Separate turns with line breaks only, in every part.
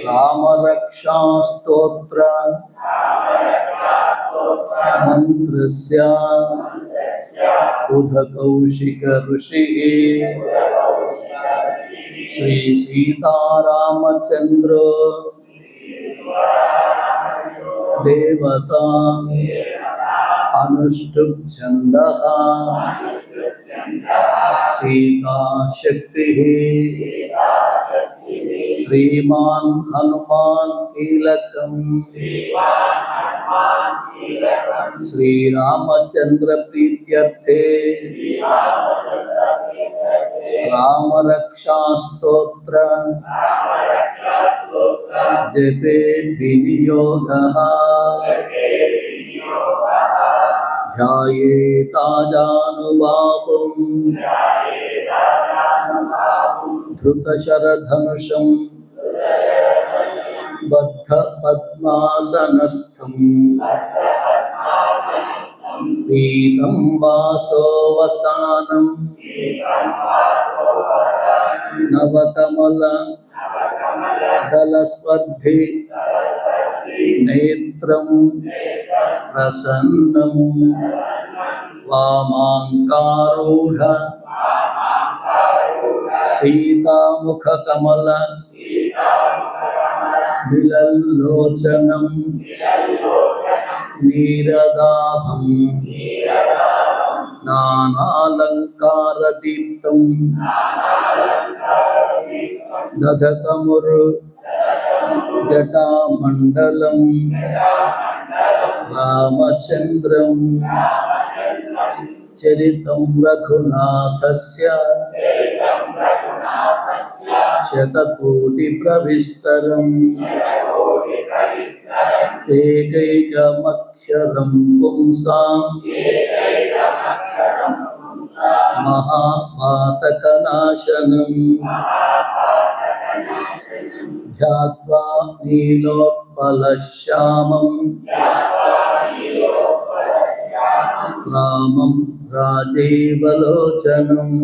रामरक्षास्तोत्र मंत्रस्य बुधकौशिक ऋषिः श्री सीतारामचंद्र देवता अनुष्टुप छंदः सीता शक्ति श्रीमान हनुमान कीलकम श्री रामचंद्र प्रीत्यर्थे राम रक्षा स्तोत्र जपे विनियोगः ध्यायेताजानुबाहुं धृतशरधनुषं बद्ध पद्मासनस्थं पीतं वासो वसानं नवकमल दलस्पर्धि नेत्रं प्रसन्नं वामाङ्कारूढ सीतामुखकमल विलल्लोचनं नीरदाभं नानालङ्कारदीप्तं दधतमुर् जटामण्डलं रामचन्द्रं चरितं रघुनाथस्य शतकोटिप्रविस्तरम् एकैकमक्षरं पुंसां महापातकनाशनम् ध्यात्वा नीलोत्पलश्यामं रामं राजीवलोचनम्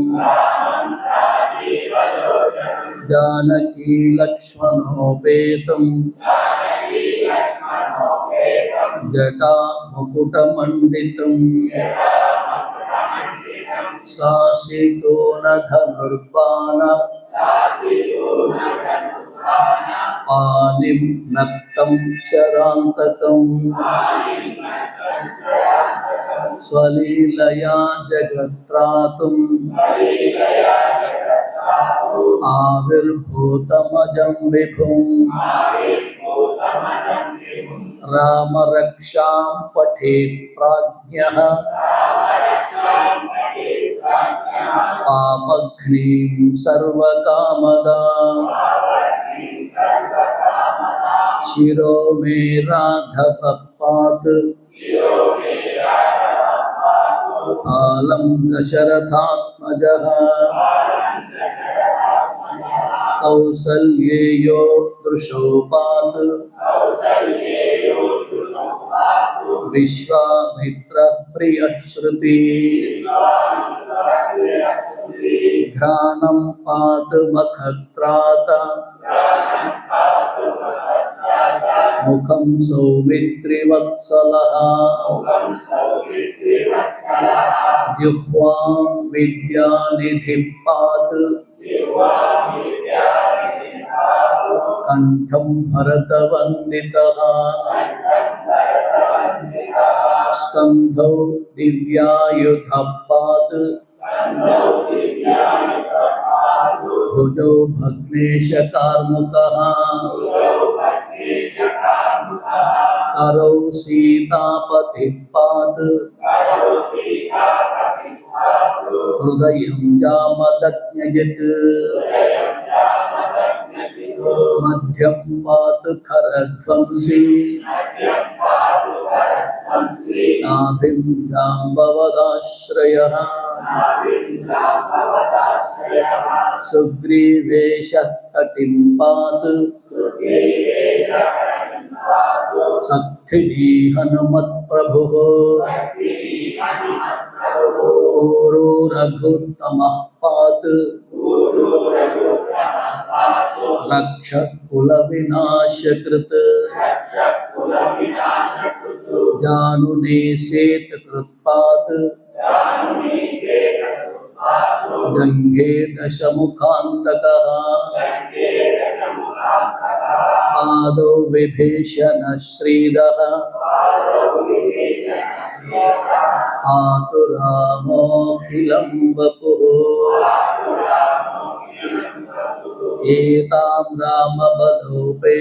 जानकी लक्ष्मणोपेतं जटामुकुटमण्डितं सासितो न धनुर्बाण पानिं नक्तं चरान्तकं स्वलीलया जगत्रातुं आविर्भूतमजं विभुं रामरक्षां पठेत् प्राज्ञः पापघ्नीं सर्वकामदां शिरो मे राघवपात् आलं दशरथात्मजः कौसल्येयो दृशोपात् विश्वामित्रः प्रियश्रुति घ्राणं पात मखत्रात मुखं सौमित्रिवत्सलः जिह्वां विद्यानिधिः पात् कंठं भरतवन्दितः स्कन्धौ दिव्यायुधः पात् भुजौ भग्नेशकार्मुकः करौ सीतापतिः पात् हृदयं जामदग्न्यजित् मध्यं पात् खरध्वंसी नाभिं जाम्बवदाश्रयः सुग्रीवेशः कटिं पात् सत्थिनी हनुमत्प्रभुः ऊरो रघुत्तमः पात् రక్ష కుల వినాశకృత్ జానునే సేత కృత్పాత్ జంఘే దశముఖాంతకః పాదో విభీషణ శ్రీదః ఆతురామోఖిలం వపుః ఏతాం రామబలోపేతాం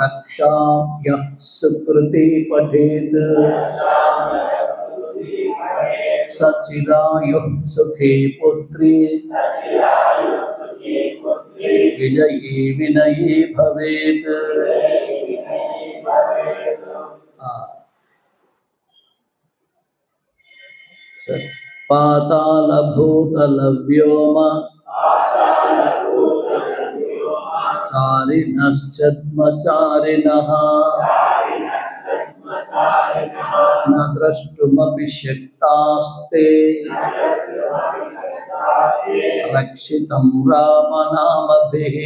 రక్షామ్యః సుకృతి పఠేత్ సచిరాయుః సుఖీ పుత్రీ విజయీ వినయీ భవేత్. పాతాళ భూతల వ్యోమ చారిణశ్చద్మచారిణః న ద్రష్టుమపి శక్తాస్తే రక్షితం రామనామభిః.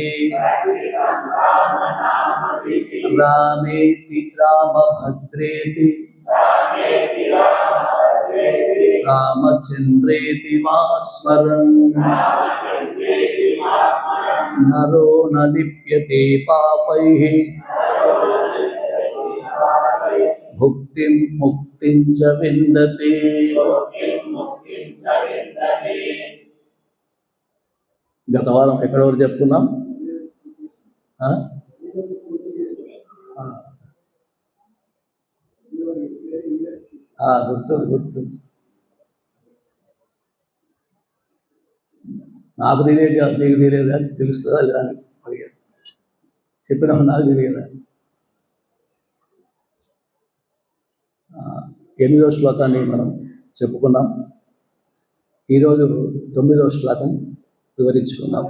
రామేతి రామభద్రేతి రామచంద్రేతి వా స్మరన్ నరో న లిప్యతే పాపైః భుక్తిం ముక్తిం చ విందతే. గత వారం ఎక్కడ వరకు చెప్పుకున్నాం? గుర్తు నాకు తెలియక నీకు తెలియదా? తెలుస్తుందా లేదా అని అడిగాను. చెప్పినా నాకు తెలియదా? 8వ శ్లోకాన్ని మనం చెప్పుకున్నాం. ఈరోజు 9వ శ్లోకం వివరించుకున్నాం.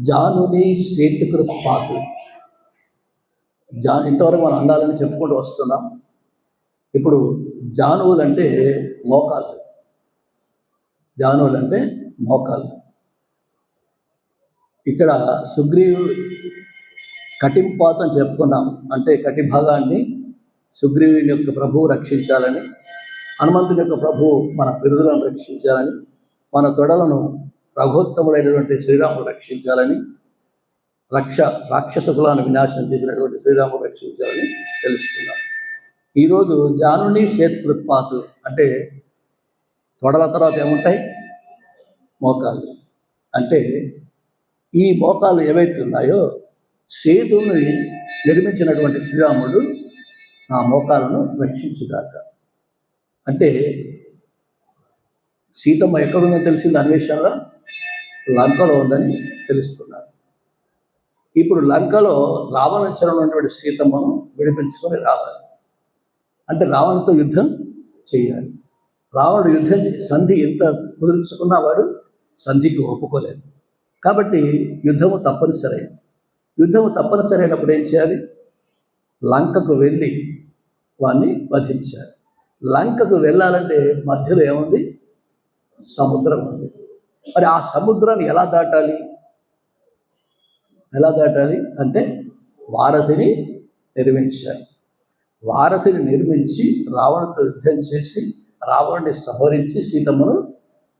జానుని సేతుకృత్ పాతు. ఇంతవరకు మనం అంగాలని చెప్పుకుంటూ వస్తున్నాం. ఇప్పుడు జానువులు అంటే మోకాళ్ళు. జానువులు అంటే మోకాళ్ళు. ఇక్కడ సుగ్రీవు కటింపాతం చెప్పుకున్నాం. అంటే కటి భాగాన్ని సుగ్రీవుని యొక్క ప్రభువు రక్షించాలని, హనుమంతుని యొక్క ప్రభువు మన పిరుదులను రక్షించాలని, మన తొడలను రఘోత్తముడైనటువంటి శ్రీరాముడు రక్షించాలని, రాక్షస కులాన్ని వినాశనం చేసినటువంటి శ్రీరాముడు రక్షించాలని తెలుసుకున్నాం. ఈరోజు జానుని సేత్కృత్పాతు అంటే తొడల తర్వాత ఏముంటాయి? మోకాళ్ళు. అంటే ఈ మోకాళ్ళు ఏవైతే ఉన్నాయో సేతువుని నిర్మించినటువంటి శ్రీరాముడు ఆ మోకాలను రక్షించుగాక. అంటే సీతమ్మ ఎక్కడుందో తెలిసింది అన్వేషణలో, లంకలో ఉందని తెలుసుకున్నారు. ఇప్పుడు లంకలో రావణాసురుడు ఉన్నటువంటి సీతమ్మను విడిపించుకొని రావాలి. అంటే రావణుతో యుద్ధం చేయాలి. రావణుడు యుద్ధం సంధి ఎంత కుదుర్చుకున్నా వాడు సంధికి ఒప్పుకోలేదు. కాబట్టి యుద్ధము తప్పనిసరైంది. యుద్ధము తప్పనిసరైనప్పుడు ఏం చేయాలి? లంకకు వెళ్ళి వాడిని వధించాలి. లంకకు వెళ్ళాలంటే మధ్యలో ఏముంది? సముద్రం ఉంది. మరి ఆ సముద్రాన్ని ఎలా దాటాలి? అంటే వారధిని నిర్మించాలి. వారధిని నిర్మించి రావణుతో యుద్ధం చేసి రావణుని సంహరించి సీతమ్మను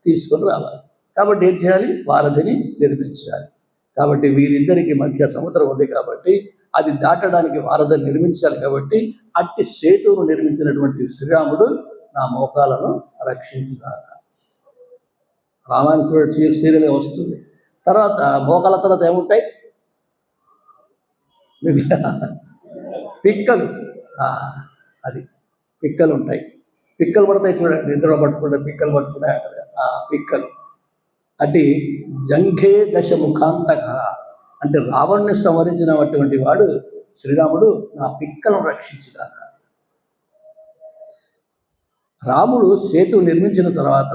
తీసుకొని రావాలి. కాబట్టి ఏం చేయాలి? వారధిని నిర్మించాలి. కాబట్టి వీరిద్దరికి మధ్య సముద్రం ఉంది కాబట్టి అది దాటడానికి వారధిని నిర్మించాలి. కాబట్టి అట్టి సేతువును నిర్మించినటువంటి శ్రీరాముడు నా మోకాలను రక్షించుగాక. రామాయణ సీరియలే వస్తుంది. తర్వాత మోకాల తర్వాత ఏముంటాయి? పిక్కలు. అది పిక్కలు ఉంటాయి. పిక్కలు పడతాయి చూడండి, నిద్రలో పట్టుకుంటే పిక్కలు పట్టుకున్నాయి అంటారు. ఆ పిక్కలు అంటే జంఘే దశముఖాంతక అంటే రావణుని సంహరించినటువంటి వాడు శ్రీరాముడు నా పిక్కలను రక్షించుగాక. రాముడు సేతు నిర్మించిన తర్వాత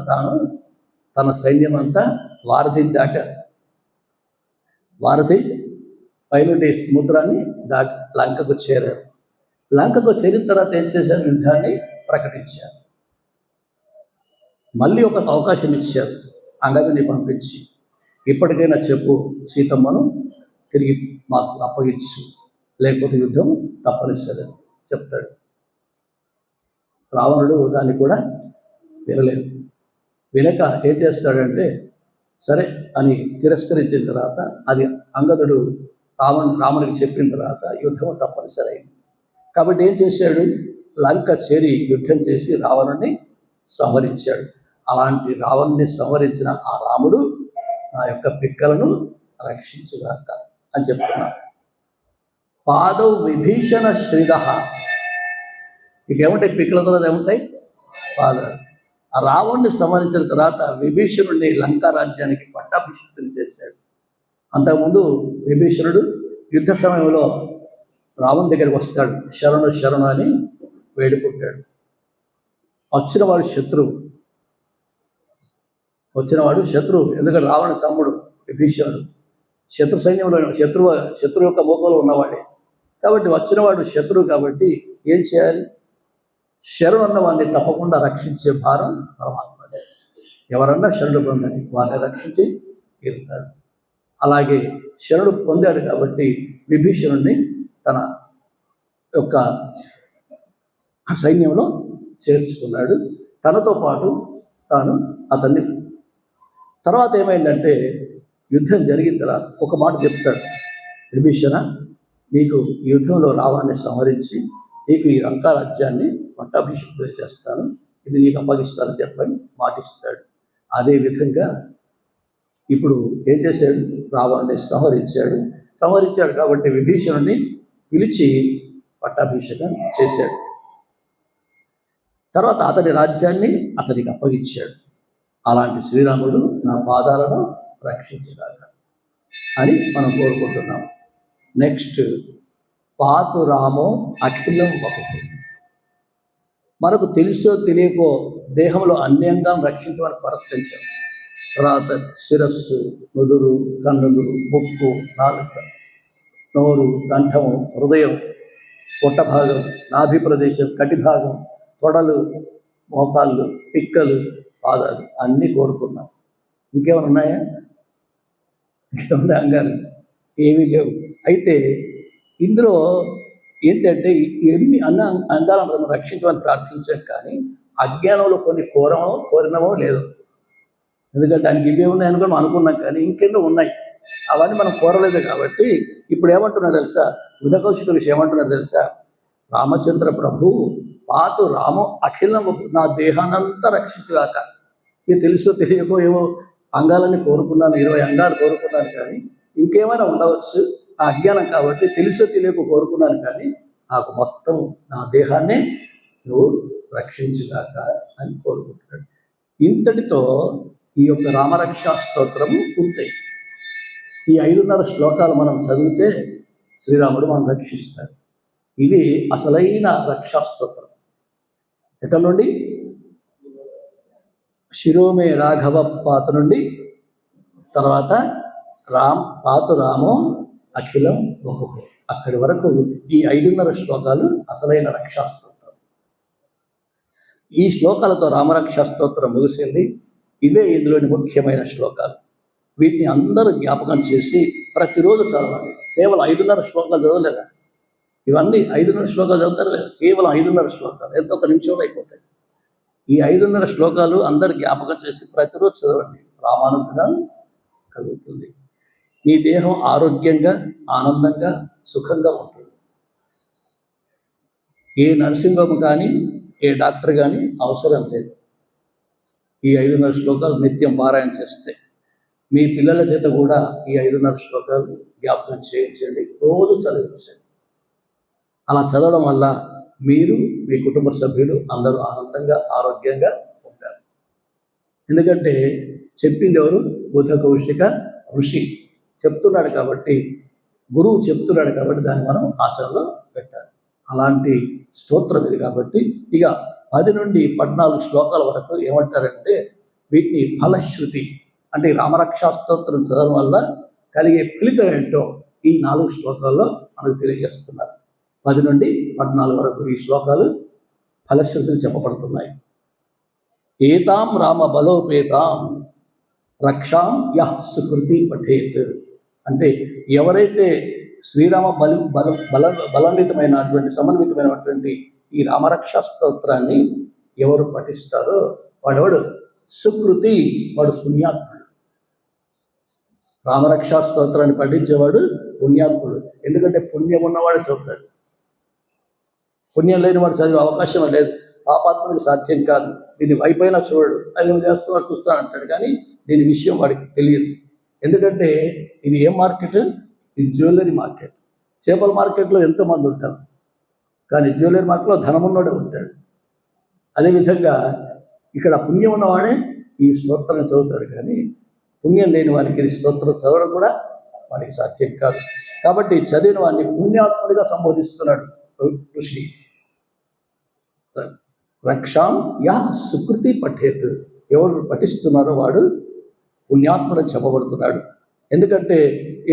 తన సైన్యం అంతా వారధిని దాటారు. వారధి పైనుండి సముద్రాన్ని దాటి లంకకు చేరారు. లంకకు చేరిన తర్వాత ఏం చేశారు? యుద్ధాన్ని ప్రకటించారు. మళ్ళీ ఒక అవకాశం ఇచ్చారు అంగదుని పంపించి, ఇప్పటికైనా చెప్పు సీతమ్మను తిరిగి మాకు అప్పగించు, లేకపోతే యుద్ధం తప్పనిసరి చెప్తాడు. రావణుడు దాన్ని కూడా వినలేదు. వినక ఏం చేస్తాడంటే సరే అని తిరస్కరించిన తర్వాత అది అంగదుడు రామునికి చెప్పిన తర్వాత యుద్ధం తప్పనిసరి అయింది. కాబట్టి ఏం చేశాడు, లంక చేరి యుద్ధం చేసి రావణుని సంహరించాడు. అలాంటి రావణుని సంహరించిన ఆ రాముడు నా యొక్క పిక్కలను రక్షించుగాక అని చెప్తున్నాను. పాదౌ విభీషణ శ్రీద. ఇక ఏముంటాయి పిక్కల తర్వాత ఏముంటాయి? పాదాలు. ఆ రావణ్ణి సంహరించిన తర్వాత విభీషణుడిని లంకా రాజ్యానికి పట్టాభిషిక్తుని చేశాడు. అంతకుముందు విభీషణుడు యుద్ధ సమయంలో రావణ్ దగ్గరికి వస్తాడు, శరణు శరణు అని వేడుకుంటాడు. వచ్చినవాడు శత్రువు, ఎందుకంటే రావణ తమ్ముడు విభీషణుడు శత్రు సైన్యంలో శత్రువు యొక్క మోకంలో ఉన్నవాడే కాబట్టి వచ్చినవాడు శత్రువు. కాబట్టి ఏం చేయాలి? శరణు అన్న వాడిని తప్పకుండా రక్షించే భారం పరమాత్మదే. ఎవరన్నా శరణు పొందని వారిని రక్షించి తీరుతాడు. అలాగే శరణు పొందాడు కాబట్టి విభీషణుడిని తన యొక్క సైన్యంలో చేర్చుకున్నాడు. తనతో పాటు తాను అతన్ని. తర్వాత ఏమైందంటే యుద్ధం జరిగిన తర్వాత ఒక మాట చెప్తాడు, విభీషణ నీకు యుద్ధంలో రావణ్ణి సంహరించి నీకు ఈ లంకా రాజ్యాన్ని పట్టాభిషిక్తులు చేస్తాను, ఇది నీకు అప్పగిస్తానని చెప్పని మాటిస్తాడు. అదేవిధంగా ఇప్పుడు ఏం చేశాడు, రావణ్ణి సంహరించాడు కాబట్టి విభీషణుడిని పిలిచి పట్టాభిషేకం చేశాడు. తర్వాత అతని రాజ్యాన్ని అతనికి అప్పగించాడు. అలాంటి శ్రీరాముడు నా పాదాలను రక్షించగాక అని మనం కోరుకుంటున్నాం. నెక్స్ట్, పాతు రామో అఖిలం వపుః. మనకు తెలుసో తెలియకో దేహంలో అన్ని అంగాలను రక్షించమని ప్రవర్తించాం. తర్వాత శిరస్సు, నుదురు, కన్నులు, ముక్కు, నాలుక, నోరు, కంఠము, హృదయం, పొట్ట భాగం, నాభి ప్రదేశం, కటి భాగం, తొడలు, మోకాళ్ళు, పిక్కలు, పాదాలు అన్నీ కోరుకున్నాం. ఇంకేమైనా ఉన్నాయా? ఇంకేమన్నా అంగాలు? ఏమీ లేవు. అయితే ఇందులో ఏంటంటే ఎన్ని అంగాలను మనం రక్షించమని ప్రార్థించాం, కానీ అజ్ఞానంలో కొన్ని కోరినమో లేదు. ఎందుకంటే దానికి ఇవే ఉన్నాయని కూడా మనం అనుకున్నాం, కానీ ఇంకెన్నో ఉన్నాయి. అవన్నీ మనం కోరలేదు. కాబట్టి ఇప్పుడు ఏమంటున్నారు తెలుసా, బుధకౌశిక ఋషి ఏమంటున్నారు తెలుసా, రామచంద్ర ప్రభు పాతు రామో అఖిలం, నా దేహానంతా రక్షించుగాక. ఇది తెలుసో తెలియకో ఏవో అంగాలని కోరుకున్నాను, 20 అంగాలు కోరుకున్నాను, కానీ ఇంకేమైనా ఉండవచ్చు. ఆ అజ్ఞానం కాబట్టి తెలుసో తెలియకో కోరుకున్నాను, కానీ నాకు మొత్తం నా దేహాన్నే నువ్వు రక్షించుగాక అని కోరుకుంటున్నాడు. ఇంతటితో ఈ యొక్క రామరక్షా స్తోత్రము పూర్తయింది. ఈ 5:30 శ్లోకాలు మనం చదివితే శ్రీరాముడు మనం రక్షిస్తాడు. ఇది అసలైన రక్షా స్తోత్రం. ఎక్కడి నుండి? శిరోమే రాఘవ పాత నుండి తర్వాత పాతు రామో అఖిలం వపుః, అక్కడి వరకు ఈ 5:30 శ్లోకాలు అసలైన రక్షా స్తోత్రం. ఈ శ్లోకాలతో రామరక్షా స్తోత్రం ముగిసింది. ఇవే ఇందులోని ముఖ్యమైన శ్లోకాలు. వీటిని అందరూ జ్ఞాపకం చేసి ప్రతిరోజు చదవాలి. కేవలం 5:30 శ్లోకాలు చదవలేదా? ఇవన్నీ 5:30 శ్లోకాలు చదువుతారు లేదా? కేవలం 5:30 శ్లోకాలు ఎంత, ఒక నిమిషంలో అయిపోతాయి. ఈ 5:30 శ్లోకాలు అందరు జ్ఞాపకం చేసి ప్రతిరోజు చదవండి. రామానుగ్రహం కలుగుతుంది. నీ దేహం ఆరోగ్యంగా, ఆనందంగా, సుఖంగా ఉంటుంది. ఏ నర్సింగ్ హోమ్ కానీ ఏ డాక్టర్ కానీ అవసరం లేదు. ఈ 5:30 శ్లోకాలు నిత్యం పారాయణ చేస్తే, మీ పిల్లల చేత కూడా ఈ 5:30 శ్లోకాలు జ్ఞాపకం చేయించండి, రోజు చదివించండి. అలా చదవడం వల్ల మీరు, మీ కుటుంబ సభ్యులు అందరూ ఆనందంగా, ఆరోగ్యంగా ఉంటారు. ఎందుకంటే చెప్పింది ఎవరు? బుధకౌశిక ఋషి చెప్తున్నాడు కాబట్టి, గురువు చెప్తున్నాడు కాబట్టి దాన్ని మనం ఆచరణలో పెట్టాలి. అలాంటి స్తోత్రం ఇది. కాబట్టి ఇక 10 నుండి 14 శ్లోకాల వరకు ఏమంటారంటే వీటిని ఫలశ్రుతి, అంటే రామరక్షా స్తోత్రం చదవడం వల్ల కలిగే ఫలితం ఏంటో ఈ 4 శ్లోకాల్లో మనకు తెలియజేస్తున్నారు. 10 నుండి 14 వరకు ఈ శ్లోకాలు ఫలశ్రుతులు చెప్పబడుతున్నాయి. ఏతాం రామ బలోపేతాం రక్షాం యః సుకృతి పఠేత్. అంటే ఎవరైతే శ్రీరామ బలాన్వితమైనటువంటి సమన్వితమైనటువంటి ఈ రామరక్షా స్తోత్రాన్ని ఎవరు పఠిస్తారో వాడెవడు సుకృతి, వాడు పుణ్యాత్ముడు. రామరక్షా స్తోత్రాన్ని పఠించేవాడు పుణ్యాత్ముడు. ఎందుకంటే పుణ్యం ఉన్నవాడు చదువుతాడు, పుణ్యం లేని వాడు చదివే అవకాశం లేదు. పాపాత్ముడికి సాధ్యం కాదు. దీన్ని వైపైనా చూడడు, అది చేస్తున్నాడు చూస్తాను అంటాడు, కానీ దీని విషయం వాడికి తెలియదు. ఎందుకంటే ఇది ఏ మార్కెట్? ఇది జ్యువెలరీ మార్కెట్. చేపల మార్కెట్లో ఎంతోమంది ఉంటారు, కానీ జ్యువెలరీ మార్కెట్లో ధనమున్నోడే ఉంటాడు. అదేవిధంగా ఇక్కడ పుణ్యం ఉన్నవాడే ఈ స్తోత్రం చదువుతాడు, కానీ పుణ్యం లేని వానికి ఇది స్తోత్రం చదవడం కూడా వానికి సాధ్యం కాదు. కాబట్టి చదివిన వాడిని పుణ్యాత్ముడిగా సంబోధిస్తున్నాడు ఋషి. రక్షాం యః సుకృతి పఠేత్, ఎవరు పఠిస్తున్నారో వాడు పుణ్యాత్ముడు చెప్పబడుతున్నాడు. ఎందుకంటే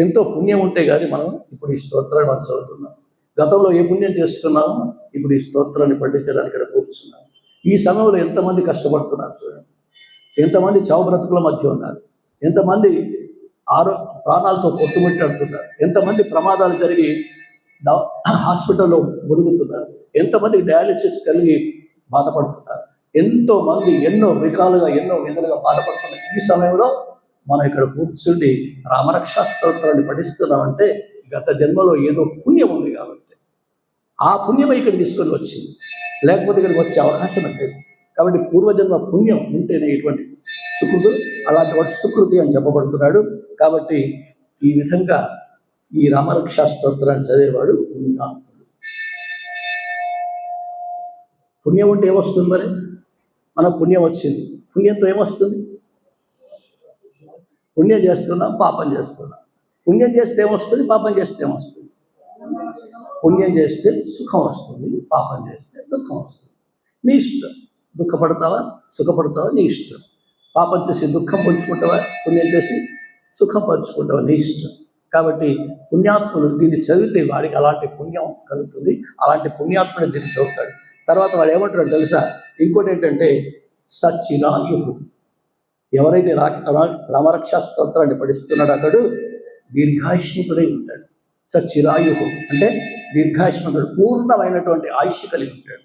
ఎంతో పుణ్యం ఉంటే కానీ మనం ఇప్పుడు ఈ స్తోత్రాన్ని మనం చదువుతున్నాం. గతంలో ఏ పుణ్యం చేసుకున్నామో ఇప్పుడు ఈ స్తోత్రాన్ని పఠించడానికి ఇక్కడ కూర్చున్నాం. ఈ సమయంలో ఎంతమంది కష్టపడుతున్నారు చూడండి, ఎంతమంది చావు బ్రతుకుల మధ్య ఉన్నారు, ఎంతమంది ప్రాణాలతో కొట్టుమిట్టాడుతున్నారు, ఎంతమంది ప్రమాదాలు జరిగి హాస్పిటల్లో మురుగుతున్నారు, ఎంతమంది డయాలిసిస్ కలిగి బాధపడుతున్నారు, ఎంతోమంది ఎన్నో విధాలుగా ఎన్నో విధాలుగా బాధపడుతున్నారు. ఈ సమయంలో మనం ఇక్కడ కూర్చుండి రామరక్షా స్తోత్రాన్ని పఠిస్తున్నామంటే గత జన్మలో ఏదో పుణ్యం ఉంది కాబట్టి ఆ పుణ్యమే ఇక్కడ తీసుకొని వచ్చింది, లేకపోతే ఇక్కడికి వచ్చే అవకాశం లేదు. కాబట్టి పూర్వజన్మ పుణ్యం ఉంటేనే ఇటువంటి సుకృతి, అలాంటి వాడు సుకృతి అని చెప్పబడుతున్నాడు. కాబట్టి ఈ విధంగా ఈ రామరక్షా స్తోత్రాన్ని చదివేవాడు పుణ్యాత్ముడు. పుణ్యం ఉంటే ఏమొస్తుంది? మరి మనకు పుణ్యం వచ్చింది, పుణ్యంతో ఏమొస్తుంది? పుణ్యం చేస్తున్నాం, పాపం చేస్తున్నాం. పుణ్యం చేస్తే ఏమొస్తుంది? పాపం చేస్తే ఏమొస్తుంది? పుణ్యం చేస్తే సుఖం వస్తుంది, పాపం చేస్తే దుఃఖం వస్తుంది. నీ ఇష్టం, దుఃఖపడతావా సుఖపడతావా నీ ఇష్టం. పాపం చేసి దుఃఖం పంచుకుంటావా, పుణ్యం చేసి సుఖం పంచుకుంటావా నీ ఇష్టం. కాబట్టి పుణ్యాత్ములు దీన్ని చదివితే వాడికి అలాంటి పుణ్యం కలుగుతుంది, అలాంటి పుణ్యాత్ముడు దీన్ని చదువుతాడు. తర్వాత వాడు ఏమంటాడో తెలుసా? ఇంకోటి ఏంటంటే సచిరాయు. ఎవరైతే రామరక్షా స్తోత్రాన్ని పఠిస్తున్నాడో అతడు దీర్ఘాయుష్మంతుడై ఉంటాడు. సచిరాయు అంటే దీర్ఘాయుష్మంతుడు, పూర్ణమైనటువంటి ఆయుష్ కలిగి ఉంటాడు.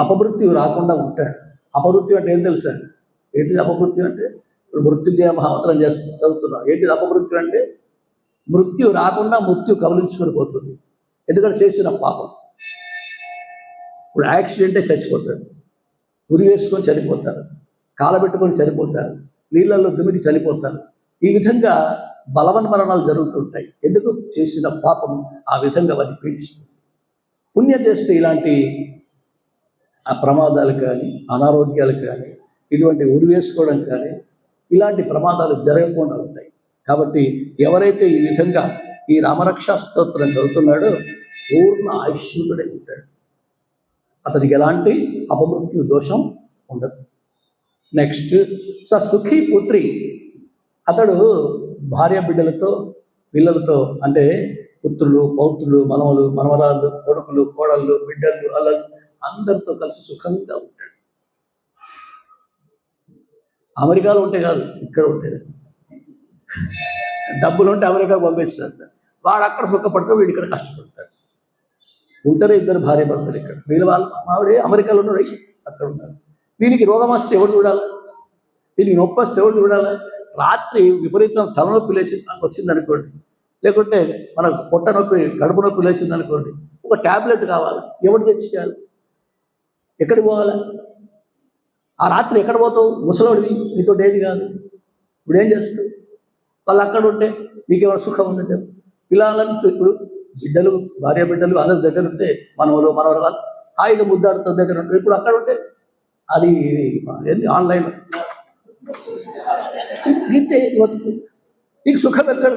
అపమృత్యు రాకుండా ఉంటాడు. అపమృత్యు అంటే ఏం తెలుసా? ఏంటిది అపమృత్యు అంటే? ఇప్పుడు మృత్యుంజయ మహామంత్రం చదువుతున్నాం. ఏంటిది అపమృత్యు అంటే? మృత్యు రాకుండా మృత్యు కబలించుకొని పోతుంది, ఎందుకంటే చేసిన పాపం. ఇప్పుడు యాక్సిడెంటే చచ్చిపోతాడు, ఉరి వేసుకొని చనిపోతారు, కాలబెట్టుకొని చనిపోతారు, నీళ్ళల్లో దుమికి చనిపోతారు. ఈ విధంగా బలవన్మరణాలు జరుగుతుంటాయి. ఎందుకు? చేసిన పాపం ఆ విధంగా వారిని పీడిస్తుంది. పుణ్యం చేస్తే ఇలాంటి ఆ ప్రమాదాలు కానీ, అనారోగ్యాలు కానీ, ఇటువంటి ఉరి వేసుకోవడం కానీ, ఇలాంటి ప్రమాదాలు జరగకుండా ఉంటాయి. కాబట్టి ఎవరైతే ఈ విధంగా ఈ రామరక్షా స్తోత్రం చదువుతున్నాడో పూర్ణ ఆయుష్యుతుడై ఉంటాడు. అతనికి ఎలాంటి అపమృత్యు దోషం ఉండదు. నెక్స్ట్ సుఖీ పుత్రి. అతడు భార్య బిడ్డలతో పిల్లలతో, అంటే పుత్రులు పౌత్రులు మనవలు మనవరాళ్ళు కొడుకులు కోడళ్ళు బిడ్డలు అల్లలు అందరితో కలిసి సుఖంగా ఉంటాడు. అమెరికాలో ఉంటే కాదు, ఇక్కడ ఉంటాడు. డబ్బులు ఉంటే అమెరికా పంపిస్తారు, వాడు అక్కడ సుఖపడతాడు, వీడు ఇక్కడ కష్టపడతాడు. ఉంటారు ఇద్దరు భార్య భర్తలు ఇక్కడ. వీళ్ళు మావిడే అమెరికాలో ఉన్నాడు, అక్కడ ఉన్నాడు. వీనికి రోగం వస్తే ఎవరు చూడాలి? వీనికి నొప్పి వస్తే ఎవరు చూడాలి? రాత్రి విపరీతం తలనొప్పి వచ్చిందనుకోండి, లేకుంటే మనకు పొట్ట నొప్పి కడుపు నొప్పి లేచిందనుకోండి, ఒక ట్యాబ్లెట్ కావాలి, ఎవరు తెచ్చేయాలి? ఎక్కడికి పోవాలి? ఆ రాత్రి ఎక్కడ పోతావు? ముసలోడివి, నీతో ఏది కాదు. ఇప్పుడు ఏం చేస్తావు? వాళ్ళు అక్కడ ఉంటే నీకేమైనా సుఖం ఉందని చెప్పు. పిల్లలని ఇప్పుడు బిడ్డలు భార్య బిడ్డలు అందరి దగ్గర ఉంటే మనవలు మనవరాలు హాయిగా ముద్దాడుతో దగ్గర ఉంటారు. ఇప్పుడు అక్కడ ఉంటే అది ఆన్లైన్ ఇంతే బతుకు. నీకు సుఖం ఎక్కడ?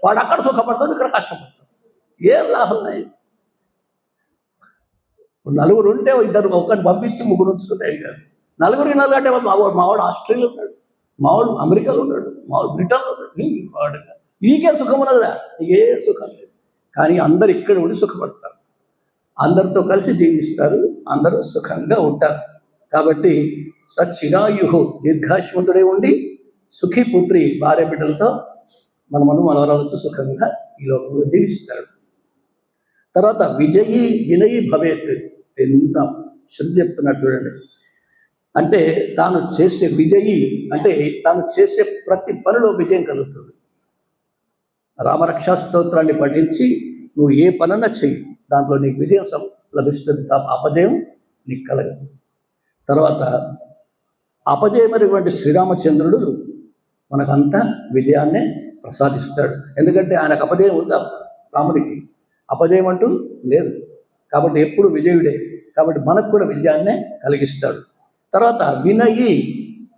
వాడు అక్కడ సుఖపడతాడు, ఇక్కడ కష్టపడతాడు. ఏం లాభం అయింది? నలుగురు ఉంటే ఇద్దరు ఒక్కరిని పంపించి ముగ్గురు ఉంచుకుంటే కాదు. నలుగురు అంటే మావాడు ఆస్ట్రేలియా ఉన్నాడు, మావాడు అమెరికాలో ఉన్నాడు, మావాడు బ్రిటన్లో ఉన్నాడు. నీకేం సుఖం ఉన్నదిరా? నీకే సుఖం లేదు. కానీ అందరు ఇక్కడ ఉండి సుఖపడతారు, అందరితో కలిసి జీవిస్తారు, అందరూ సుఖంగా ఉంటారు. కాబట్టి సచిరాయు దీర్ఘాశ్వంతుడే ఉండి సుఖీపుత్రి భార్య బిడ్డలతో మనవరాలతో సుఖంగా ఈ లోకంలో జీవిస్తాడు. తర్వాత విజయీ వినయీ భవేత్, ఎంత శ్రద్ధ చెప్తున్నట్టు చూడండి. అంటే తాను చేసే విజయీ అంటే తాను చేసే ప్రతి పనిలో విజయం కలుగుతుంది. రామరక్షా స్తోత్రాన్ని పఠించి నువ్వు ఏ పనన్నా చెయ్యి, దాంట్లో నీకు విజయం లభిస్తుంది తప్ప అపజయం నీకు కలగదు. తర్వాత అపజయమైనటువంటి శ్రీరామచంద్రుడు మనకంతా విజయాన్నే ప్రసాదిస్తాడు. ఎందుకంటే ఆయనకు అపజయం ఉందా? రాముడికి అపజయం అంటూ లేదు, కాబట్టి ఎప్పుడు విజయుడే. కాబట్టి మనకు కూడా విజయాన్నే కలిగిస్తాడు. తర్వాత వినయి,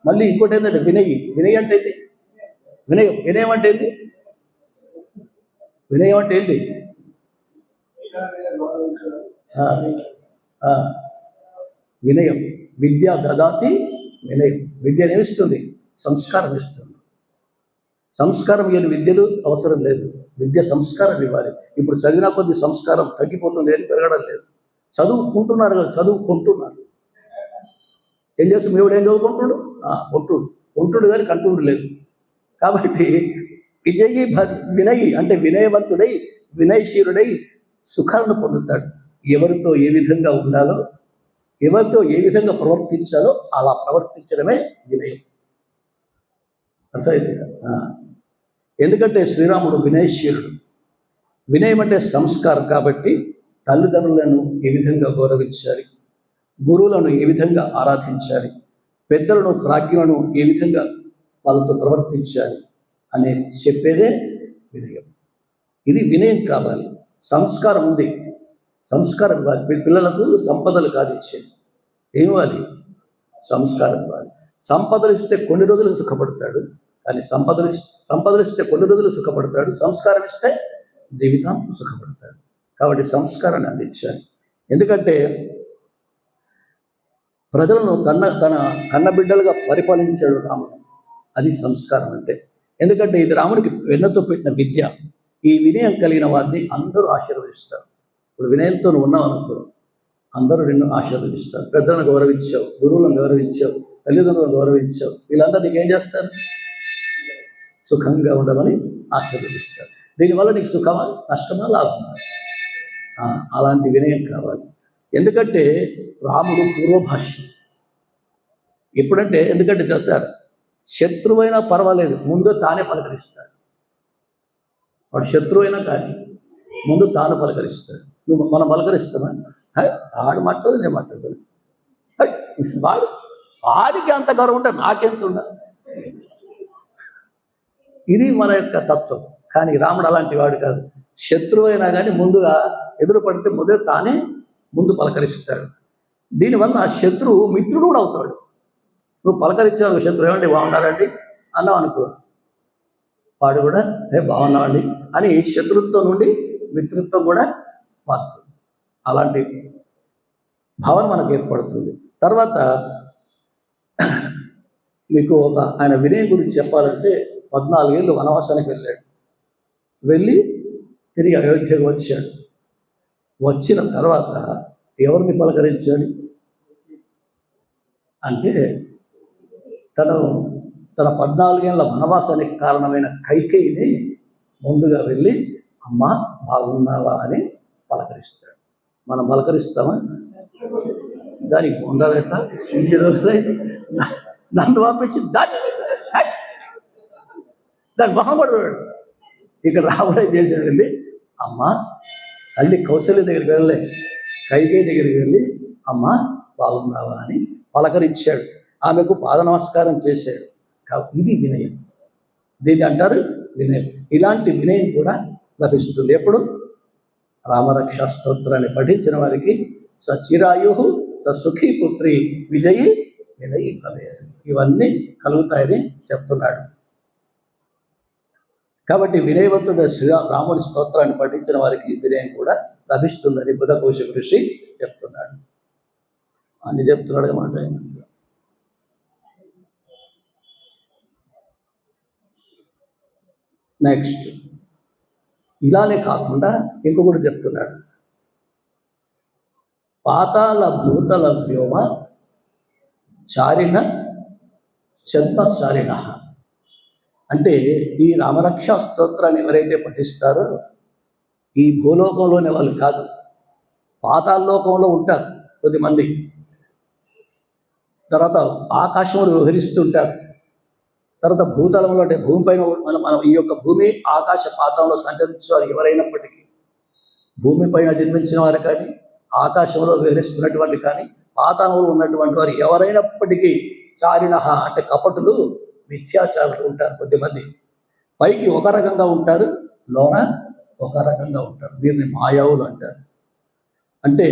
మళ్ళీ ఇంకోటి ఏంటంటే వినయి అంటే ఏంటి? వినయం అంటే ఏంటి? వినయం అంటే ఏంటి? వినయం విద్య దదాతి వినయం. విద్యను ఏమిస్తుంది? సంస్కారం ఇస్తుంది. సంస్కారం లేని విద్యలు అవసరం లేదు, విద్య సంస్కారం ఇవ్వాలి. ఇప్పుడు చదివిన కొద్ది సంస్కారం తగ్గిపోతుంది, అని పెరగడం లేదు. చదువుకుంటున్నారు కదా, చదువుకుంటున్నారు. ఏం చేస్తాం? ఎవడు ఏం చదువుకుంటున్నాడు? కొంటుడు కానీ కంటుండు లేదు. కాబట్టి విజయీ వినయి అంటే వినయవంతుడై వినయశీరుడై సుఖాలను పొందుతాడు. ఎవరితో ఏ విధంగా ఉండాలో, ఎవరితో ఏ విధంగా ప్రవర్తించాలో అలా ప్రవర్తించడమే వినయం. అర్థమైంది? ఎందుకంటే శ్రీరాముడు వినయశీలుడు. వినయం అంటే సంస్కారం. కాబట్టి తల్లిదండ్రులను ఏ విధంగా గౌరవించాలి, గురువులను ఏ విధంగా ఆరాధించాలి, పెద్దలను ప్రాజ్ఞులను ఏ విధంగా వాళ్ళతో ప్రవర్తించాలి అనే చెప్పేదే వినయం. ఇది వినయం కావాలి. సంస్కారం ఉంది, సంస్కారం ఇవ్వాలి. పిల్లలకు సంపదలు కాదు ఇచ్చేది, ఏమివ్వాలి? సంస్కారం ఇవ్వాలి. సంపదలు ఇస్తే కొన్ని రోజులు సుఖపడతాడు, కానీ సంపదలు ఇస్తే కొన్ని రోజులు సుఖపడతాడు, సంస్కారం ఇస్తే జీవితాంతం సుఖపడతాడు. కాబట్టి సంస్కారాన్ని అందించాలి. ఎందుకంటే ప్రజలను తన కన్నబిడ్డలుగా పరిపాలించాడు రాముడు. అది సంస్కారం అంటే. ఎందుకంటే ఇది రాముడికి వెన్నతో పెట్టిన విద్య. ఈ వినయం కలిగిన వారిని అందరూ ఆశీర్వదిస్తారు. ఇప్పుడు వినయంతో నువ్వు ఉన్నావు అనుకో, అందరూ నిన్ను ఆశీర్వదిస్తారు. పెద్దలను గౌరవించావు, గురువులను గౌరవించావు, తల్లిదండ్రులను గౌరవించావు, వీళ్ళందరూ నీకేం చేస్తారు? సుఖంగా ఉండమని ఆశీర్వదిస్తారు. దీనివల్ల నీకు సుఖమా, నష్టమా, లాభమా? అలాంటి వినయం కావాలి. ఎందుకంటే రాముడు పూర్వభాష్యం. ఎందుకంటే చెప్తారు, శత్రువైనా పర్వాలేదు, ముందు తానే పలకరిస్తాడు. వాడు శత్రువైనా కానీ ముందు తాను పలకరిస్తాడు. మనం పలకరిస్తామా? వాడు మాట్లాడదు, నేను మాట్లాడతాను. వాడికి అంత గౌరవం ఉంటే నాకెంత ఉండాలి? ఇది మన యొక్క తత్వం. కానీ రాముడు అలాంటి వాడు కాదు. శత్రువైనా కానీ ముందుగా ఎదురు పడితే తానే ముందు పలకరిస్తాడు. దీనివల్ల శత్రువు మిత్రుడు కూడా అవుతాడు. నువ్వు పలకరించావు శత్రువు, ఏమండి బాగున్నారండి అన్నావు అనుకో, వాడు కూడా బాగున్నామండి అని శత్రుత్వం నుండి మిత్రుత్వం కూడా మారుతుంది. అలాంటి భావన మనకు ఏర్పడుతుంది. తర్వాత మీకు ఆయన వినయం గురించి చెప్పాలంటే 14 ఏళ్ళు వనవాసానికి వెళ్ళాడు. వెళ్ళి తిరిగి అయోధ్యకు వచ్చాడు. వచ్చిన తర్వాత ఎవరిని పలకరించాలి అంటే తన 14 ఏళ్ళ వనవాసానికి కారణమైన కైకేయిని ముందుగా వెళ్ళి అమ్మ బాగున్నావా అని పలకరిస్తాడు. మనం పలకరిస్తామా? దానికి ఉండాలట ఇన్ని రోజులైంది నన్ను పంపించి దాన్ని మొహపడతాడు. ఇక్కడ రాముడే చేసాడు. వెళ్ళి అమ్మ తల్లి కౌశల్య దగ్గరికి వెళ్ళలే, కైకేయి దగ్గరికి వెళ్ళి అమ్మ బాగున్నావా అని పలకరించాడు. ఆమెకు పాద నమస్కారం చేశాడు. ఇది వినయం. దీన్ని అంటారు వినయం. ఇలాంటి వినయం కూడా లభిస్తుంది ఎప్పుడు? రామరక్షా స్తోత్రాన్ని పఠించిన వారికి సచిరాయు సుఖీ పుత్రి విజయి వినయి భవేత్, ఇవన్నీ కలుగుతాయని చెప్తున్నాడు. కాబట్టి వినయవంతుడ రాముడి స్తోత్రాన్ని పఠించిన వారికి వినయం కూడా లభిస్తుందని బుధకోశ ఋషి చెప్తున్నాడు. అన్ని చెప్తున్నాడు అన్నమాట. నెక్స్ట్ ఇలానే కాకుండా ఇంకొకటి చెప్తున్నాడు. పాతాళ భూతల వ్యోమ చారిణ జన్మచారిణ. అంటే ఈ రామరక్షా స్తోత్రాన్ని ఎవరైతే పఠిస్తారో ఈ భూలోకంలోనే వాళ్ళు కాదు, పాతాళలోకంలో ఉంటారు కొద్దిమంది, తర్వాత ఆకాశంలో విహరిస్తుంటారు, తర్వాత భూతలంలో అంటే భూమిపైన మనం ఈ యొక్క భూమి ఆకాశ పాతంలో సంచరించేవారు ఎవరైనప్పటికీ, భూమిపైన జన్మించిన వారు కానీ, ఆకాశంలో విహరిస్తున్నటువంటి కానీ, పాతాళంలో ఉన్నటువంటి వారు ఎవరైనప్పటికీ చారిణ అంటే కపటులు, మిథ్యాచారులు ఉంటారు కొద్దిమంది. పైకి ఒక రకంగా ఉంటారు, లోన ఒక రకంగా ఉంటారు. వీరిని మాయావులు అంటారు. అంటే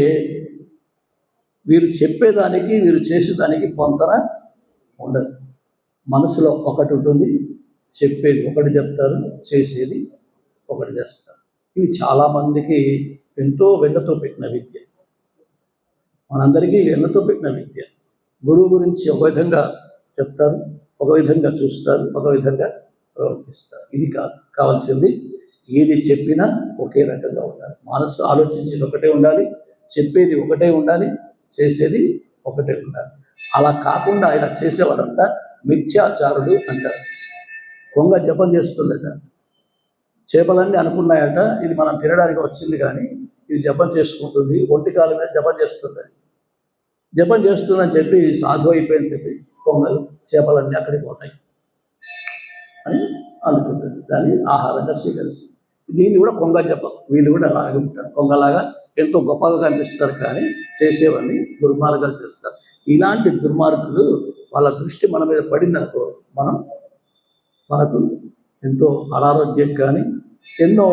వీరు చెప్పేదానికి వీరు చేసేదానికి పొంతన ఉండదు. మనసులో ఒకటి ఉంటుంది, చెప్పేది ఒకటి చెప్తారు, చేసేది ఒకటి చేస్తారు. ఇవి చాలామందికి ఎంతో వెన్నతో పెట్టిన విద్య, మనందరికీ వెన్నతో పెట్టిన విద్య. గురువు గురించి ఒక విధంగా చెప్తారు, ఒక విధంగా చూస్తారు, ఒక విధంగా ప్రవర్తిస్తారు. ఇది కాదు కావాల్సింది. ఏది చెప్పినా ఒకే రకంగా ఉండాలి. మనసు ఆలోచించేది ఒకటే ఉండాలి, చెప్పేది ఒకటే ఉండాలి, చేసేది ఒకటే ఉండాలి. అలా కాకుండా ఆయన చేసేవారంతా మిథ్యాచారుడు అంటారు. కొంగ జపం చేస్తుందట, చేపలన్నీ అనుకున్నాయట ఇది మనం తినడానికి వచ్చింది కానీ ఇది జపం చేసుకుంటుంది, ఒంటి కాలం మీద జపం చేస్తుంది. జపం చేస్తుందని చెప్పి సాధువు అయిపోయిందని చెప్పి కొంగలు చేపలన్నీ అక్కడికి పోతాయి అని అనుకుంటుంది, దాన్ని ఆహారంగా స్వీకరిస్తుంది. దీన్ని కూడా కొంగ జపం. వీళ్ళు కూడా అలాగే ఉంటారు, కొంగలాగా ఎంతో గొప్పగా కనిపిస్తారు కానీ చేసేవన్నీ దుర్మార్గాలు చేస్తారు. ఇలాంటి దుర్మార్గులు వాళ్ళ దృష్టి మన మీద పడిందనుకో, మనకు ఎంతో అనారోగ్యం కానీ, ఎన్నో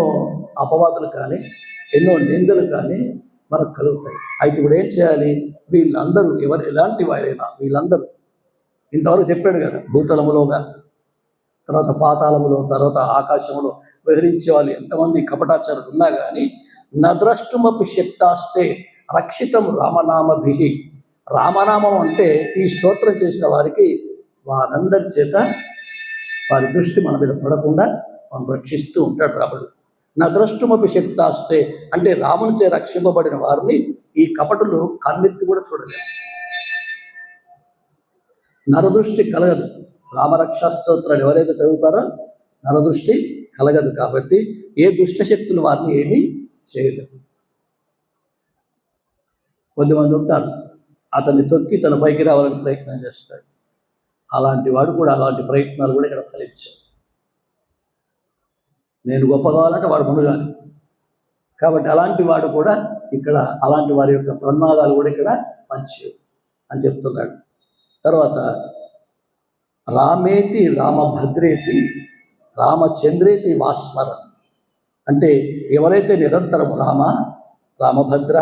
అపవాదులు కానీ, ఎన్నో నిందలు కానీ మనకు కలుగుతాయి. అయితే ఇప్పుడు ఏం చేయాలి? వీళ్ళందరూ ఎలాంటి వారైనా వీళ్ళందరూ ఇంతవరకు చెప్పాడు కదా, భూతలములోగా, తర్వాత పాతాళములో, తర్వాత ఆకాశంలో విహరించే వాళ్ళు ఎంతమంది కపటాచారులు ఉన్నా కానీ నద్రష్టుమపి శక్తాస్తే రక్షితం రామనామభిహి. రామనామం అంటే ఈ స్తోత్రం చేసిన వారికి వారందరి చేత వారి దృష్టి మన మీద పడకుండా మనం రక్షిస్తూ ఉంటాడు రాముడు. నద్రష్టుమపి శక్తాస్తే అంటే రామునిచే రక్షింపబడిన వారిని ఈ కపటులు కన్నెత్తి కూడా చూడలేదు. నరదృష్టి కలగదు. రామరక్షా స్తోత్రాలు ఎవరైతే చదువుతారో నరదృష్టి కలగదు. కాబట్టి ఏ దుష్టశక్తులు వారిని ఏమీ చేయలేవు. కొద్దిమంది ఉంటారు, అతన్ని తొక్కి తన పైకి రావాలని ప్రయత్నం చేస్తాడు. అలాంటి వాడు కూడా అలాంటి ప్రయత్నాలు కూడా ఇక్కడ ఫలించాయి. నేను గొప్ప కావాలంటే వాడు మునుగాలి. కాబట్టి అలాంటి వాడు కూడా ఇక్కడ, అలాంటి వారి యొక్క ప్రమాదాలు కూడా ఇక్కడ మంచి అని చెప్తున్నాడు. తర్వాత రామేతి రామభద్రేతి రామచంద్రేతి వాస్మరన్ అంటే ఎవరైతే నిరంతరం రామభద్ర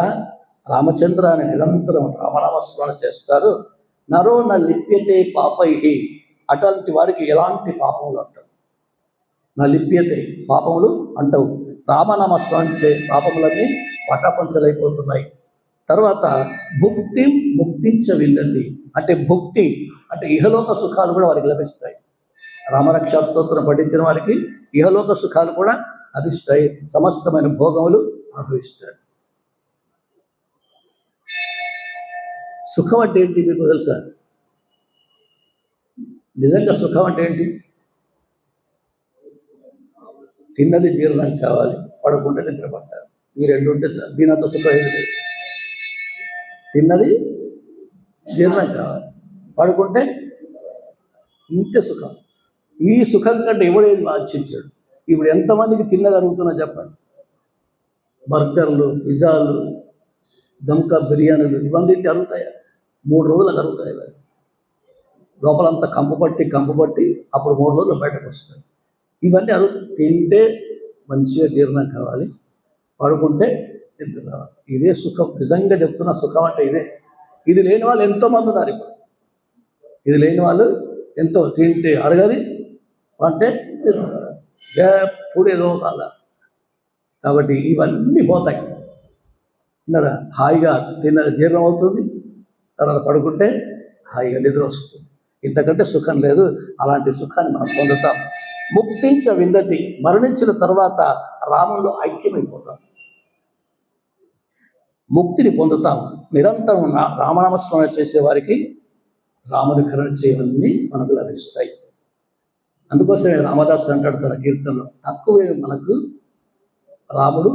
రామచంద్ర అని నిరంతరం రామనామస్మరణ చేస్తారో నరో న లిప్యతే పాపై, అటువంటి వారికి ఎలాంటి పాపములు అంటారు. నా లిప్యతే పాపములు అంటవు. రామనామస్మరణ చే పాపములన్నీ పటాపంచలైపోతున్నాయి. తర్వాత భుక్తి ముక్తించ విందతి అంటే భుక్తి అంటే ఇహలోక సుఖాలు కూడా వారికి లభిస్తాయి. రామరక్షా స్తోత్రం పఠించిన వారికి ఇహలోక సుఖాలు కూడా లభిస్తాయి, సమస్తమైన భోగములు అనుభవిస్తాడు. సుఖం అంటే ఏంటి మీకు తెలుసా? నిజంగా సుఖం అంటే ఏంటి? తిన్నది జీర్ణం కావాలి, పడకుండా నిద్ర పట్టాలి. ఈ రెండు ఉంటే దీనితో సుఖం ఏది లేదు. తిన్నది జీర్ణం కావాలి, పడుకుంటే ఇంతే సుఖం. ఈ సుఖం కంటే ఎవడేది వాంఛించాడు? ఇప్పుడు ఎంతమందికి తిన్నది అరుగుతున్నా చెప్పండి. బర్గర్లు, పిజ్జాలు, దమ్కా బిర్యానీలు ఇవన్నీ అరుగుతాయా? 3 రోజులకు అరుగుతాయి. అవి లోపలంతా కంపు పట్టి అప్పుడు 3 రోజులు బయటకు వస్తాయి. ఇవన్నీ తింటే మంచిగా జీర్ణం కావాలి, పడుకుంటే నిద్ర రావాలి. ఇదే సుఖం. నిజంగా చెప్తున్న సుఖం అంటే ఇదే. ఇది లేని వాళ్ళు ఎంతోమంది ఉన్నారు. ఇప్పుడు ఇది లేని వాళ్ళు ఎంతో, తింటే అరగది, అంటే నిద్ర ఎప్పుడు ఏదో కాల. కాబట్టి ఇవన్నీ పోతాయి. తిన్నరా హాయిగా తిన్నది జీర్ణం అవుతుంది, తర్వాత పడుకుంటే హాయిగా నిద్ర వస్తుంది. ఇంతకంటే సుఖం లేదు. అలాంటి సుఖాన్ని మనం పొందుతాం. ముక్తించ విందతి మరణించిన తర్వాత రాముల్లో ఐక్యమైపోతాం, ముక్తిని పొందుతాం. నిరంతరం రామనామస్మరణ చేసేవారికి రాముని కరుణించేవన్నీ మనకు లభిస్తాయి. అందుకోసమే రామదాసు అంటాడు తన కీర్తనలో, తక్కువే మనకు రాముడు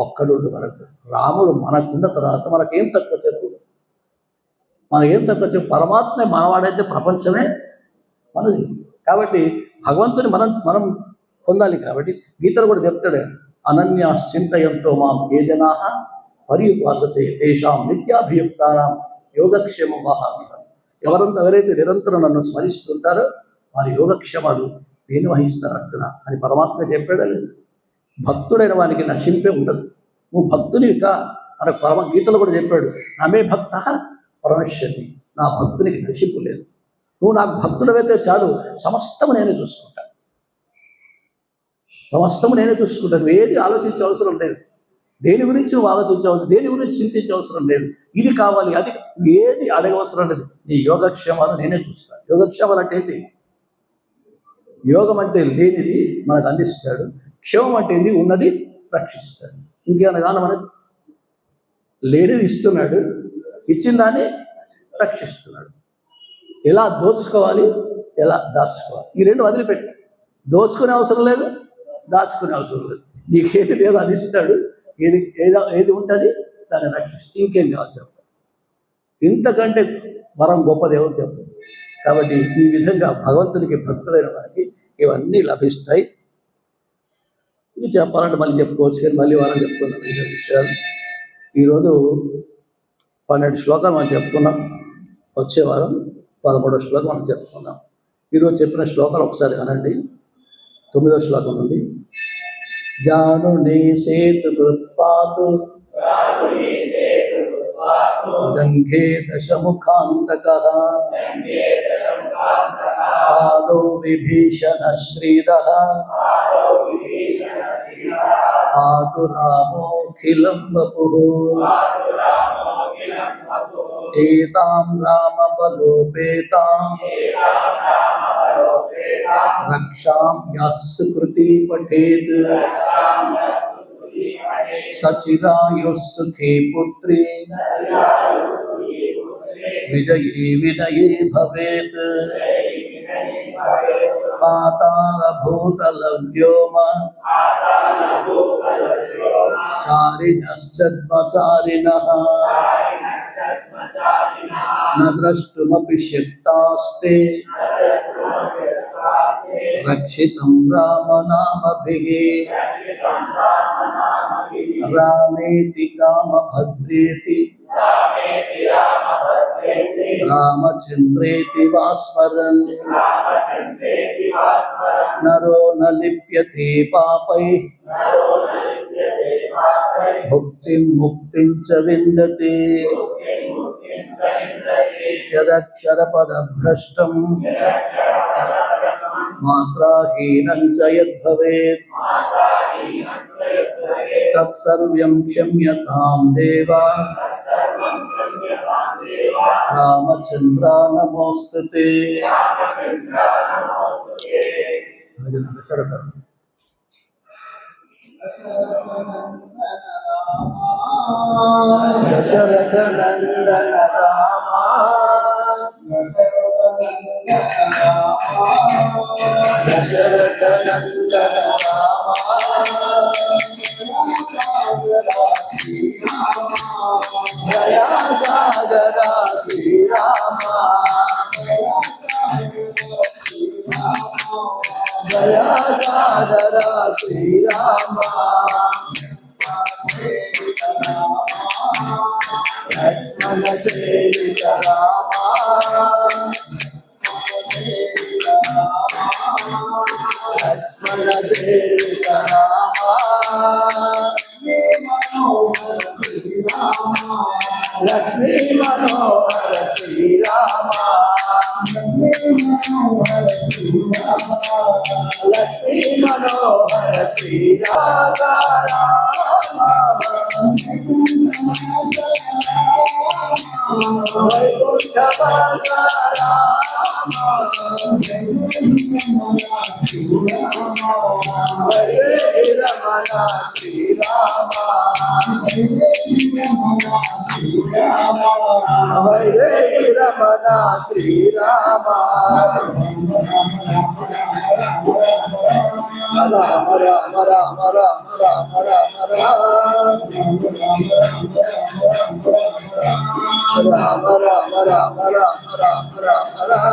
ఒక్కడుండు వరకు. రాముడు మనకున్న తర్వాత మనకేం తక్కువ చెప్పు, మనకేం తక్కువ చెప్పు. పరమాత్మ మనవాడైతే ప్రపంచమే మనది. కాబట్టి భగవంతుని మనం పొందాలి. కాబట్టి గీతలు కూడా చెప్తాడు, అనన్యాశ్చింతయంతో మాం ఏ జనాః పర్యుపాసతే తేషాం నిత్యాభియుక్తానాం యోగక్షేమం వహామ్యహం. ఎవరైతే నిరంతరం నన్ను స్మరిస్తుంటారో వారి యోగక్షేమాలు నేను వహిస్తాను అర్జున అని పరమాత్మ చెప్పాడా లేదు. భక్తుడైన వానికి నశింపే ఉండదు. నువ్వు భక్తునిక మన గీతలో కూడా చెప్పాడు, నమే భక్త ప్రణశ్యతి, నా భక్తునికి నశింపు లేదు. నువ్వు నాకు భక్తుడవైతే చాలు, సమస్తము నేనే చూసుకుంటాను, సమస్తము నేనే చూసుకుంటాను. నువ్వు ఏది ఆలోచించే అవసరం లేదు, దేని గురించి నువ్వు ఆలోచించవలసి, దేని గురించి చింతించే అవసరం లేదు. ఇది కావాలి అది ఏది అడగవసరం లేదు. నీ యోగక్షేమాలు నేనే చూస్తాను. యోగక్షేమాలు అంటే ఏంటి? యోగం అంటే లేనిది మనకు అందిస్తాడు, క్షేమం అంటే ఏంది? ఉన్నది రక్షిస్తాడు. ఇంకేమైనా కానీ మనకు లేనిది ఇస్తున్నాడు, ఇచ్చిన దాన్ని రక్షిస్తున్నాడు. ఎలా దోచుకోవాలి, ఎలా దాచుకోవాలి, ఈ రెండు వదిలిపెట్టు. దోచుకునే అవసరం లేదు, దాచుకునే అవసరం లేదు. నీకేది లేదో అది ఇస్తాడు, ఏది ఉంటుంది దాన్ని రక్షిస్తూ ఇంకేం కావాలి చెప్ప. ఇంతకంటే వరం గొప్పది ఎవరు చెప్పదు. కాబట్టి ఈ విధంగా భగవంతునికి భక్తులైన వారికి ఇవన్నీ లభిస్తాయి. ఇది చెప్పాలంటే మళ్ళీ చెప్పుకోవచ్చు, కానీ మళ్ళీ వారం చెప్పుకున్నాం ఈ విషయాలు. ఈరోజు 12 శ్లోకాలు మనం చెప్పుకున్నాం, వచ్చే వారం 13వ శ్లోకం మనం చెప్పుకుందాం. ఈరోజు చెప్పిన శ్లోకాలు ఒకసారి అనండి. 9వ శ్లోకం నుండి, జానుని సేతు కృత్పాతు జంఘే దశముఖాంతకః పాదో విభీషణ శ్రీదః పాతు రామోఖిలం వపుః ఏతాం రామబలోపేతాం రక్షాం యస్సుకృతి పఠేత్ సచిరాయుః సుఖే పుత్రీ విజయే వినయే భవేత్ పాతాళ భూతల వ్యోమ చారిణశ్చద్మచారిణః న ద్రష్టుమపి శక్తాస్తే రక్షితం రామనామభిః రామేతి రామభద్రేతి రామచంద్రేతి వా స్మరన్ నరో న లిప్యతే పాపైః భుక్తిం ముక్తిం చ విందతే యదక్షరపదభ్రష్టం మాత్రాహీనం చ యద్భవేత్ తత్సర్వం క్షమ్యతాం దేవా రామచంద్ర నమోస్తుతే. దశరథ నందన రామ దశరథ నందన దయా సాగర శ్రీరామ దయా సాగర శ్రీరామ లక్ష్మణ సేవిత రామ లక్ష్మణ సేవిత రామ లక్ష్మీ మనోహర శ్రీరామ లక్ష్మీ మనోహర శ్రీరామ వైకుంఠ రమణ శ్రీరామ వైదేహి రమణ శ్రీరామ రామ రామ రామ రామ రామ రామ రామ రామ